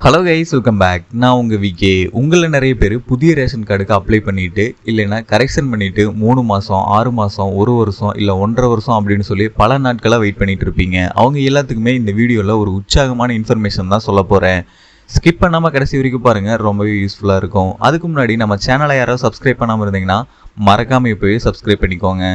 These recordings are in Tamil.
Hello guys, welcome back. நான் உங்கள் விகே. உங்களில் நிறைய பேர் புதிய ரேஷன் கார்டுக்கு அப்ளை பண்ணிவிட்டு இல்லைன்னா கரெக்ஷன் பண்ணிவிட்டு 3 மாதம் 6 மாதம் 1 வருஷம் இல்லை 1.5 வருஷம் அப்படின்னு சொல்லி பல நாட்களாக வெயிட் பண்ணிட்டு இருப்பீங்க. அவங்க எல்லாத்துக்குமே இந்த வீடியோவில் ஒரு உற்சாகமான இன்ஃபர்மேஷன் தான் சொல்ல போகிறேன். ஸ்கிப் பண்ணாமல் கடைசி வரைக்கும் பாருங்கள், ரொம்பவே யூஸ்ஃபுல்லாக இருக்கும். அதுக்கு முன்னாடி நம்ம சேனலை யாராவது சப்ஸ்கிரைப் பண்ணாமல் இருந்தீங்கன்னா மறக்காமல் இப்போவே சப்ஸ்கிரைப் பண்ணிக்கோங்க.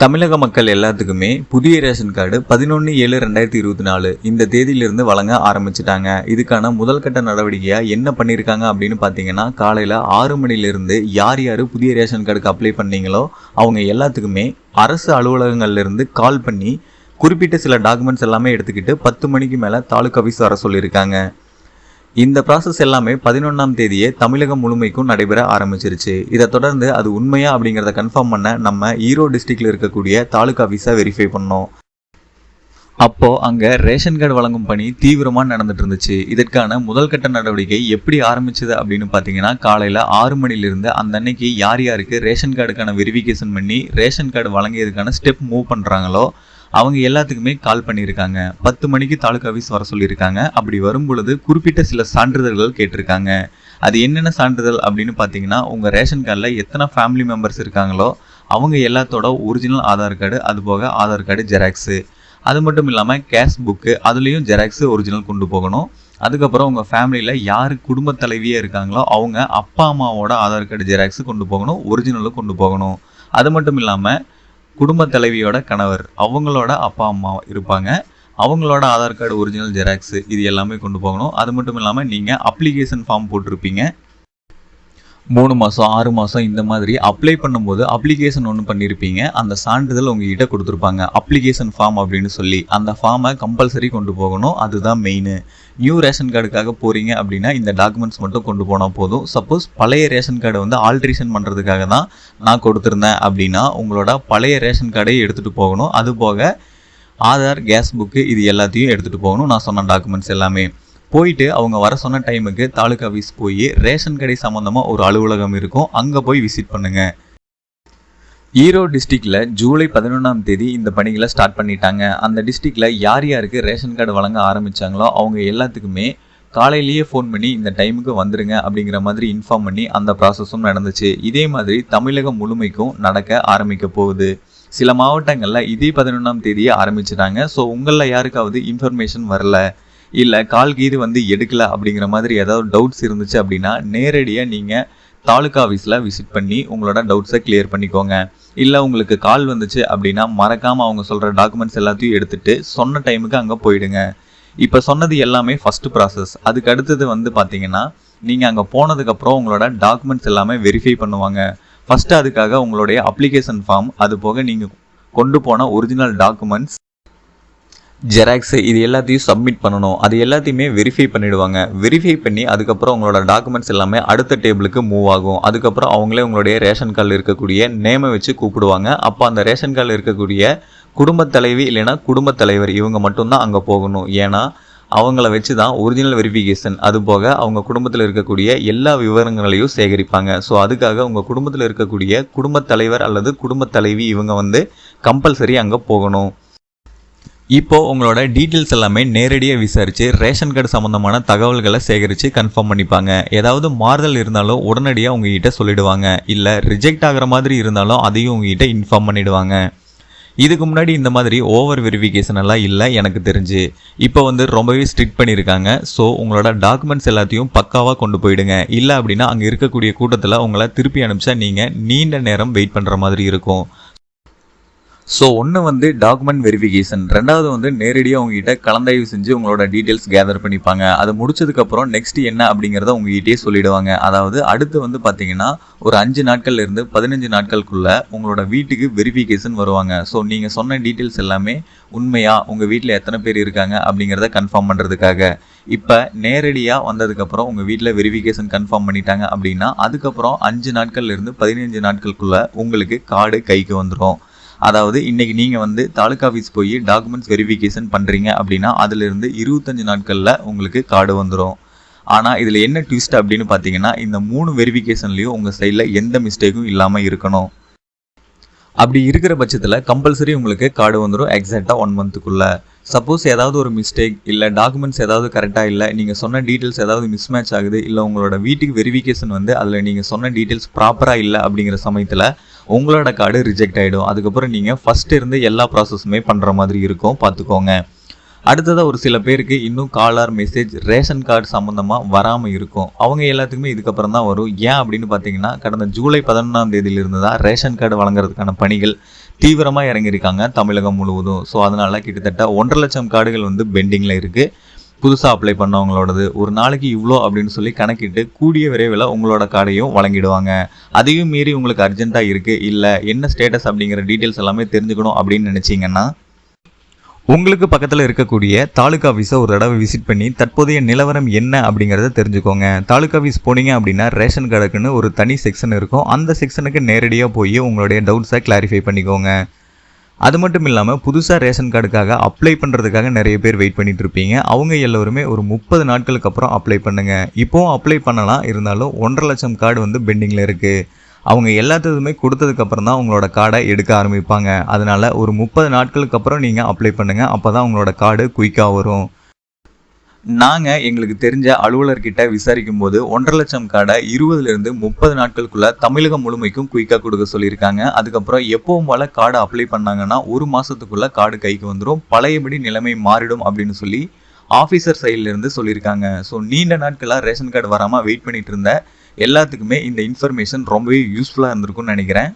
தமிழக மக்கள் எல்லாத்துக்குமே புதிய ரேஷன் கார்டு 11/7/2024 இந்த தேதியிலிருந்து வழங்க ஆரம்பிச்சிட்டாங்க. இதுக்கான முதல் கட்ட நடவடிக்கையாக என்ன பண்ணியிருக்காங்க அப்படின்னு பார்த்தீங்கன்னா, காலையில் 6 மணிலிருந்து யார் யார் புதிய ரேஷன் கார்டுக்கு அப்ளை பண்ணீங்களோ அவங்க எல்லாத்துக்குமே அரசு அலுவலகங்கள்லேருந்து கால் பண்ணி குறிப்பிட்ட சில டாக்குமெண்ட்ஸ் எல்லாமே எடுத்துக்கிட்டு 10 மணிக்கு மேலே தாலுகா ஆஃபீஸ் வர சொல்லியிருக்காங்க. இந்த ப்ராசஸ் எல்லாமே 11ஆம் தேதியே தமிழகம் முழுமைக்கும் நடைபெற ஆரம்பிச்சிருச்சு. இதை தொடர்ந்து அது உண்மையா அப்படிங்கிறத கன்ஃபார்ம் பண்ண நம்ம ஈரோடு டிஸ்ட்ரிக்டில் இருக்கக்கூடிய தாலுகா ஆஃபீஸை வெரிஃபை பண்ணோம். அப்போது அங்கே ரேஷன் கார்டு வழங்கும் பணி தீவிரமாக நடந்துட்டு இருந்துச்சு. இதற்கான முதல் கட்ட நடவடிக்கை எப்படி ஆரம்பிச்சது அப்படின்னு பார்த்தீங்கன்னா, காலையில் 6 மணிலிருந்து அந்த அன்னைக்கு யார் யாருக்கு ரேஷன் கார்டுக்கான வெரிஃபிகேஷன் பண்ணி ரேஷன் கார்டு வழங்கியதுக்கான ஸ்டெப் மூவ் பண்ணுறாங்களோ அவங்க எல்லாத்துக்குமே கால் பண்ணியிருக்காங்க. 10 மணிக்கு தாலுகா ஆஃபீஸ் வர சொல்லியிருக்காங்க. அப்படி வரும் பொழுது குறிப்பிட்ட சில சான்றிதழ்கள் கேட்டிருக்காங்க. அது என்னென்ன சான்றிதழ் அப்படின்னு பார்த்தீங்கன்னா, உங்கள் ரேஷன் கார்டில் எத்தனை ஃபேமிலி மெம்பர்ஸ் இருக்காங்களோ அவங்க எல்லாத்தோட ஒரிஜினல் ஆதார் கார்டு, அதுபோக ஆதார் கார்டு ஜெராக்ஸு, அது மட்டும் இல்லாமல் கேஷ் புக்கு, அதுலேயும் ஜெராக்ஸு ஒரிஜினல் கொண்டு போகணும். அதுக்கப்புறம் உங்கள் ஃபேமிலியில் யார் குடும்ப தலைவியே இருக்காங்களோ அவங்க அப்பா அம்மாவோட ஆதார் கார்டு ஜெராக்ஸு கொண்டு போகணும், ஒரிஜினலும் கொண்டு போகணும். அது மட்டும் இல்லாமல் குடும்ப தலைவியோட கணவர், அவங்களோட அப்பா அம்மா இருப்பாங்க, அவங்களோட ஆதார் கார்டு ஒரிஜினல் ஜெராக்ஸு, இது எல்லாமே கொண்டு போகணும். அது மட்டும் இல்லாமல் நீங்கள் அப்ளிகேஷன் ஃபார்ம் போட்டிருப்பீங்க. 3 மாதம் 6 மாதம் இந்த மாதிரி அப்ளை பண்ணும்போது அப்ளிகேஷன் ஒன்று பண்ணியிருப்பீங்க. அந்த சான்றிதழ் உங்ககிட்ட கொடுத்துருப்பாங்க, அப்ளிகேஷன் ஃபார்ம் அப்படின்னு சொல்லி. அந்த ஃபார்மை கம்பல்சரி கொண்டு போகணும். அதுதான் மெயின். நியூ ரேஷன் கார்டுக்காக போகிறீங்க அப்படின்னா இந்த டாக்குமெண்ட்ஸ் மட்டும் கொண்டு போனால் போதும். சப்போஸ் பழைய ரேஷன் கார்டை வந்து ஆல்ட்ரேஷன் பண்ணுறதுக்காக தான் நான் கொடுத்துருந்தேன் அப்படின்னா உங்களோட பழைய ரேஷன் கார்டை எடுத்துகிட்டு போகணும். அது போக ஆதார், கேஸ் புக்கு, இது எல்லாத்தையும் எடுத்துகிட்டு போகணும். நான் சொன்ன டாக்குமெண்ட்ஸ் எல்லாமே போயிட்டு அவங்க வர சொன்ன டைமுக்கு தாலுகா ஆஃபீஸ் போய் ரேஷன் கடை சம்மந்தமாக ஒரு அலுவலகம் இருக்கும், அங்கே போய் விசிட் பண்ணுங்கள். ஈரோடு டிஸ்ட்ரிக்டில் ஜூலை 11ஆம் தேதி இந்த பணிகளை ஸ்டார்ட் பண்ணிட்டாங்க. அந்த டிஸ்ட்ரிக்டில் யார் யாருக்கு ரேஷன் கார்டு வழங்க ஆரம்பித்தாங்களோ அவங்க எல்லாத்துக்குமே காலையிலேயே ஃபோன் பண்ணி இந்த டைமுக்கு வந்துடுங்க அப்படிங்கிற மாதிரி இன்ஃபார்ம் பண்ணி அந்த ப்ராசஸும் நடந்துச்சு. இதே மாதிரி தமிழகம் முழுமைக்கும் நடக்க ஆரம்பிக்க போகுது. சில மாவட்டங்களில் இதே 11ஆம் தேதியே ஆரம்பிச்சிட்டாங்க. ஸோ உங்களில் யாருக்காவது இன்ஃபர்மேஷன் வரல, இல்லை கால் கீது வந்து எடுக்கல அப்படிங்கிற மாதிரி ஏதாவது டவுட்ஸ் இருந்துச்சு அப்படின்னா நேரடியாக நீங்கள் தாலுகா ஆஃபீஸில் விசிட் பண்ணி உங்களோட டவுட்ஸை கிளியர் பண்ணிக்கோங்க. இல்லை உங்களுக்கு கால் வந்துச்சு அப்படின்னா மறக்காமல் அவங்க சொல்கிற டாக்குமெண்ட்ஸ் எல்லாத்தையும் எடுத்துகிட்டு சொன்ன டைமுக்கு அங்கே போயிடுங்க. இப்போ சொன்னது எல்லாமே ஃபஸ்ட்டு ப்ராசஸ். அதுக்கு அடுத்தது வந்து பார்த்தீங்கன்னா, நீங்கள் அங்கே போனதுக்கப்புறம் உங்களோட டாக்குமெண்ட்ஸ் எல்லாமே வெரிஃபை பண்ணுவாங்க. ஃபஸ்ட்டு அதுக்காக உங்களுடைய அப்ளிகேஷன் ஃபார்ம், அது போக நீங்கள் கொண்டு போன ஒரிஜினல் டாக்குமெண்ட்ஸ், ஜெராக்ஸு, இது எல்லாத்தையும் சப்மிட் பண்ணணும். அது எல்லாத்தையுமே வெரிஃபை பண்ணிவிடுவாங்க. வெரிஃபை பண்ணி அதுக்கப்புறம் உங்களோட டாக்குமெண்ட்ஸ் எல்லாமே அடுத்த டேபிளுக்கு மூவ் ஆகும். அதுக்கப்புறம் அவங்களே உங்களுடைய ரேஷன் கார்டில் இருக்கக்கூடிய நேமை வச்சு கூப்பிடுவாங்க. அப்போ அந்த ரேஷன் கார்டில் இருக்கக்கூடிய குடும்பத் தலைவி இல்லைன்னா குடும்பத் தலைவர் இவங்க மட்டும்தான் அங்கே போகணும். ஏன்னா அவங்கள வச்சு தான் ஒரிஜினல் வெரிஃபிகேஷன், அது போக அவங்க குடும்பத்தில் இருக்கக்கூடிய எல்லா விவரங்களையும் சேகரிப்பாங்க. ஸோ அதுக்காக உங்கள் குடும்பத்தில் இருக்கக்கூடிய குடும்பத் தலைவர் அல்லது குடும்பத் தலைவி இவங்க வந்து கம்பல்சரி அங்கே போகணும். இப்போது உங்களோட டீட்டெயில்ஸ் எல்லாமே நேரடியாக விசாரித்து ரேஷன் கார்டு சம்மந்தமான தகவல்களை சேகரித்து கன்ஃபார்ம் பண்ணிப்பாங்க. ஏதாவது மாறுதல் இருந்தாலும் உடனடியாக உங்ககிட்ட சொல்லிவிடுவாங்க. இல்லை ரிஜெக்ட் ஆகிற மாதிரி இருந்தாலும் அதையும் உங்ககிட்ட இன்ஃபார்ம் பண்ணிவிடுவாங்க. இதுக்கு முன்னாடி இந்த மாதிரி ஓவர் வெரிஃபிகேஷன் எல்லாம் இல்லை எனக்கு தெரிஞ்சு. இப்போ வந்து ரொம்பவே ஸ்ட்ரிக்ட் பண்ணியிருக்காங்க. ஸோ உங்களோட டாக்குமெண்ட்ஸ் எல்லாத்தையும் பக்காவாக கொண்டு போயிடுங்க. இல்லை அப்படின்னா அங்கே இருக்கக்கூடிய கூட்டத்தில் உங்களை திருப்பி அனுப்பிச்சா நீங்கள் நீண்ட நேரம் வெயிட் பண்ணுற மாதிரி இருக்கும். ஸோ ஒன்று வந்து டாக்குமெண்ட் வெரிஃபிகேஷன், ரெண்டாவது வந்து நேரடியாக உங்ககிட்ட கலந்தாய்வு செஞ்சு உங்களோட டீட்டெயில்ஸ் கேதர் பண்ணிப்பாங்க. அது முடிச்சதுக்கப்புறம் நெக்ஸ்ட் என்ன அப்படிங்கிறத உங்ககிட்டயே சொல்லிவிடுவாங்க. அதாவது அடுத்து வந்து பார்த்தீங்கன்னா ஒரு 5 நாட்கள்லேருந்து 15 நாட்களுக்குள்ளே உங்களோட வீட்டுக்கு வெரிஃபிகேஷன் வருவாங்க. ஸோ நீங்கள் சொன்ன டீட்டெயில்ஸ் எல்லாமே உண்மையாக உங்கள் வீட்டில் எத்தனை பேர் இருக்காங்க அப்படிங்கிறத கன்ஃபார்ம் பண்ணுறதுக்காக. இப்போ நேரடியாக வந்ததுக்கப்புறம் உங்கள் வீட்டில் வெரிஃபிகேஷன் கன்ஃபார்ம் பண்ணிட்டாங்க அப்படின்னா அதுக்கப்புறம் 5 நாட்கள்லேருந்து 15 நாட்களுக்குள்ளே உங்களுக்கு கார்டு கைக்கு வந்துடும். அதாவது இன்றைக்கி நீங்கள் வந்து தாலுகா ஆஃபீஸ் போய் டாக்குமெண்ட்ஸ் வெரிஃபிகேஷன் பண்ணுறீங்க அப்படின்னா அதிலிருந்து 25 நாட்களில் உங்களுக்கு கார்டு வந்துடும். ஆனால் இதில் என்ன ட்விஸ்ட் அப்படின்னு பார்த்தீங்கன்னா, இந்த 3 வெரிஃபிகேஷன்லேயும் உங்கள் சைடில் எந்த மிஸ்டேக்கும் இல்லாமல் இருக்கணும். அப்படி இருக்கிற பட்சத்தில் கம்பல்சரி உங்களுக்கு கார்டு வந்துடும் எக்ஸாக்டாக 1 மந்த்துக்குள்ளே. சப்போஸ் ஏதாவது ஒரு மிஸ்டேக் இல்லை டாக்குமெண்ட்ஸ் ஏதாவது கரெக்டாக இல்லை, நீங்கள் சொன்ன டீட்டெயில்ஸ் ஏதாவது மிஸ்மேட்ச் ஆகுது, இல்லை உங்களோட வீட்டுக்கு வெரிஃபிகேஷன் வந்து அதில் நீங்கள் சொன்ன டீட்டெயில்ஸ் ப்ராப்பராக இல்லை அப்படிங்கிற சமயத்தில் உங்களோட கார்டு ரிஜெக்ட் ஆகிடும். அதுக்கப்புறம் நீங்கள் ஃபஸ்ட்டு இருந்து எல்லா ப்ராசஸுமே பண்ணுற மாதிரி இருக்கும், பார்த்துக்கோங்க. அடுத்ததாக ஒரு சில பேருக்கு இன்னும் call or message ration card சம்மந்தமாக வராமல் இருக்கும். அவங்க எல்லாத்துக்குமே இதுக்கப்புறம் தான் வரும். ஏன் அப்படின்னு பார்த்தீங்கன்னா, கடந்த ஜூலை 11ஆம் தேதியிலிருந்து தான் ரேஷன் கார்டு வழங்குறதுக்கான பணிகள் தீவிரமாக இறங்கியிருக்காங்க தமிழகம் முழுவதும். ஸோ அதனால் கிட்டத்தட்ட 1.5 லட்சம் கார்டுகள் வந்து பெண்டிங்கில் இருக்குது. புதுசாக அப்ளை பண்ணவங்களோடது ஒரு நாளைக்கு இவ்வளோ அப்படின்னு சொல்லி கணக்கிட்டு கூடிய விரைவில் உங்களோட கார்டையும் வழங்கிடுவாங்க. அதையும் மீறி உங்களுக்கு அர்ஜென்ட்டாக இருக்குது, இல்லை என்ன ஸ்டேட்டஸ் அப்படிங்கிற டீட்டெயில்ஸ் எல்லாமே தெரிஞ்சுக்கணும் அப்படின்னு நினச்சிங்கன்னா, உங்களுக்கு பக்கத்தில் இருக்கக்கூடிய தாலுகா ஆஃபீஸை ஒரு தடவை விசிட் பண்ணி தற்போதைய நிலவரம் என்ன அப்படிங்கிறத தெரிஞ்சுக்கோங்க. தாலுகா ஆஃபீஸ் போனீங்க அப்படின்னா ரேஷன் கார்டுக்குன்னு ஒரு தனி செக்ஷன் இருக்கும். அந்த செக்ஷனுக்கு நேரடியாக போய் உங்களுடைய டவுட்ஸை கிளாரிஃபை பண்ணிக்கோங்க. அது மட்டும் இல்லாமல் புதுசாக ரேஷன் கார்டுக்காக அப்ளை பண்ணுறதுக்காக நிறைய பேர் வெயிட் பண்ணிட்டு இருப்பீங்க. அவங்க எல்லோருமே ஒரு 30 நாட்களுக்கு அப்புறம் அப்ளை பண்ணுங்கள். இப்போவும் அப்ளை பண்ணலாம், இருந்தாலும் 1.5 லட்சம் கார்டு வந்து பெண்டிங்கில் இருக்குது. அவங்க எல்லாத்துக்குமே கொடுத்ததுக்கப்புறம் தான் உங்களோட கார்டை எடுக்க ஆரம்பிப்பாங்க. அதனால் ஒரு 30 நாட்களுக்கு அப்புறம் நீங்கள் அப்ளை பண்ணுங்கள். அப்போ தான் உங்களோட கார்டு குயிக்காக வரும். நாங்கள் எங்களுக்கு தெரிஞ்ச அலுவலர்கிட்ட விசாரிக்கும் போது 1.5 லட்சம் கார்டை 20லிருந்து 30 நாட்களுக்குள்ள தமிழகம் முழுமைக்கும் குயிக்காக கொடுக்க சொல்லியிருக்காங்க. அதுக்கப்புறம் எப்பவும் போல கார்டு அப்ளை பண்ணாங்கன்னா 1 மாதத்துக்குள்ள கார்டு கைக்கு வந்துடும், பழையபடி நிலைமை மாறிடும் அப்படின்னு சொல்லி ஆஃபீஸர் சைட்லேருந்து சொல்லியிருக்காங்க. ஸோ நீண்ட நாட்களாக ரேஷன் கார்டு வராமல் வெயிட் பண்ணிட்டு இருந்த எல்லாத்துக்குமே இந்த இன்ஃபர்மேஷன் ரொம்பவே யூஸ்ஃபுல்லாக இருந்திருக்கும்னு நினைக்கிறேன்.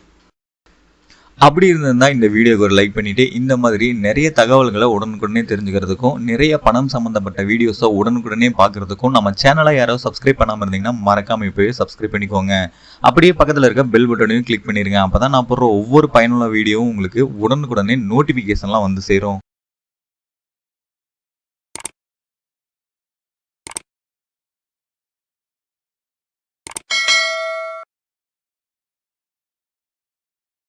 அப்படி இருந்திருந்தால் இந்த வீடியோக்கு ஒரு லைக் பண்ணிவிட்டு இந்த மாதிரி நிறைய தகவல்களை உடனுக்குடனே தெரிஞ்சுக்கிறதுக்கும் நிறைய பணம் சம்மந்தப்பட்ட வீடியோஸை உடனுக்குடனே பார்க்குறதுக்கும் நம்ம சேனலை யாராவது சப்ஸ்கிரைப் பண்ணாமல் இருந்தீங்கன்னா மறக்காமல் இப்போவே சப்ஸ்கிரைப் பண்ணிக்கோங்க. அப்படியே பக்கத்தில் இருக்க பெல் பட்டனையும் கிளிக் பண்ணிடுங்க. அப்போ தான் நான் போடுற ஒவ்வொரு பயனுள்ள வீடியோவும் உங்களுக்கு உடனுக்குடனே நோட்டிஃபிகேஷன்லாம் வந்து சேரும்.